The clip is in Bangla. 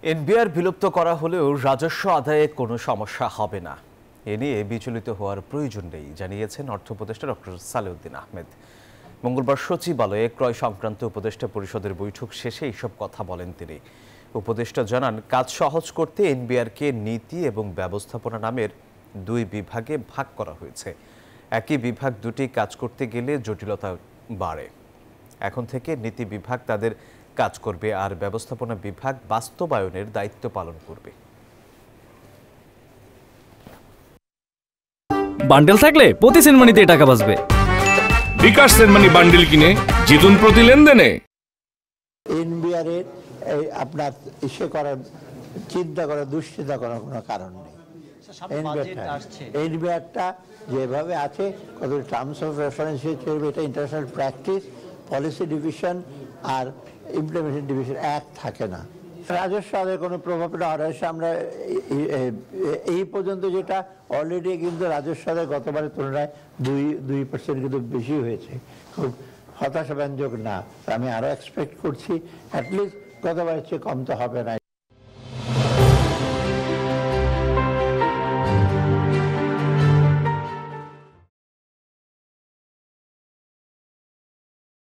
এনবিআর বিলুপ্ত করা হলেও রাজস্ব আদায়ে কোনো সমস্যা হবে না, এ নিয়ে বিচলিত হওয়ার প্রয়োজন নেই জানিয়েছেন অর্থ উপদেষ্টা ডক্টর সালেউদ্দিন আহমেদ। মঙ্গলবার সচিবালয়ে ক্রয় সংক্রান্ত উপদেষ্টা পরিষদের বৈঠক শেষে এইসব কথা বলেন তিনি। উপদেষ্টা জানান, কাজ সহজ করতে এনবিআরকে নীতি এবং ব্যবস্থাপনা নামের দুই বিভাগে ভাগ করা হয়েছে। একই বিভাগ দুটি কাজ করতে গেলে জটিলতা বাড়ে। এখন থেকে নীতি বিভাগ তাদের কাজ করবে আর ব্যবস্থাপনা বিভাগ বাস্তবায়নের দায়িত্ব পালন করবে। বান্ডেল থাকলে প্রতি সেনমানিতে টাকা বাঁচবে। বিকাশ সেনমানি বান্ডেল কিনে জিতুন প্রতি লেনদেনে। এনবিআর এর আপনার ইসে করার চিন্তা করার দুশ্চিন্তা করার কোনো কারণ নেই। এনবিআরটা যেভাবে আছে কত টার্মস অফ রেফারেন্স চলবে, এটা ইন্টারন্যাশনাল প্র্যাকটিস, পলিসি ডিভিশন আর ইমপ্লিমেন্টেশন ডিভিশন এক থাকে না। রাজস্ব আদায়ের কোনো প্রভাব না। রাজস্ব আমরা এই পর্যন্ত যেটা অলরেডি কিন্তু রাজস্ব আদায় গতবারের তুলনায় 2% কিন্তু বেশি হয়েছে, খুব হতাশাব্যঞ্জক না। আমি আরও এক্সপেক্ট করছি অ্যাটলিস্ট গতবারের চেয়ে কম তো হবে না।